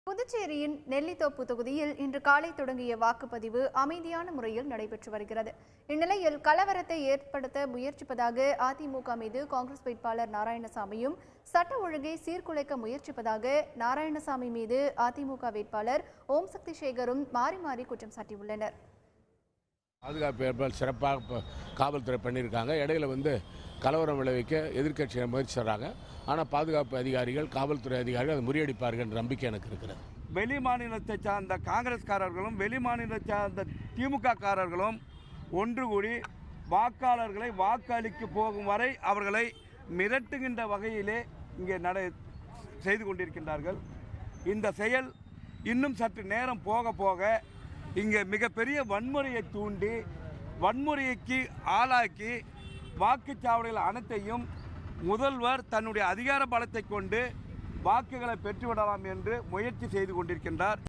புதுச்சேரியின் நெல்லித்தோப்பு தொகுதியில் இன்று காலை தொடங்கிய வாக்குப்பதிவு அமைதியான முறையில் நடைபெற்று வருகிறது. இந்நிலையில் கலவரத்தை ஏற்படுத்த முயற்சிப்பதாக அதிமுக மீது காங்கிரஸ் வேட்பாளர் நாராயணசாமியும், சட்ட ஒழுங்கை சீர்குலைக்க முயற்சிப்பதாக நாராயணசாமி மீது அதிமுக வேட்பாளர் ஓம் சக்தி சேகரும் மாறி மாறி குற்றம் சாட்டியுள்ளனர். பாதுகாப்பு ஏற்பாடு சிறப்பாக காவல்துறை பண்ணியிருக்காங்க. இடையில கலவரம் விளைவிக்க எதிர்க்கட்சியை முயற்சி செய்கிறாங்க. ஆனால் பாதுகாப்பு அதிகாரிகள், காவல்துறை அதிகாரிகள் அதை முறியடிப்பார்கள் என்ற நம்பிக்கை எனக்கு இருக்கிறது. வெளி மாநிலத்தை சார்ந்த காங்கிரஸ்காரர்களும் வெளி மாநிலத்தை சார்ந்த திமுக காரர்களும் ஒன்று கூடி வாக்காளர்களை வாக்களிக்க போகும் வரை அவர்களை மிரட்டுகின்ற வகையிலே இங்கே செய்து கொண்டிருக்கின்றார்கள். இந்த செயல் இன்னும் சற்று நேரம் போக போக இங்கே மிகப்பெரிய வன்முறையை தூண்டி வன்முறைக்கு ஆளாக்கி வாக்குச்சாவடிகள் அனைத்தையும் முதல்வர் தன்னுடைய அதிகார பலத்தை கொண்டு வாக்குகளை பெற்றுவிடலாம் என்று முயற்சி செய்து கொண்டிருக்கின்றார்.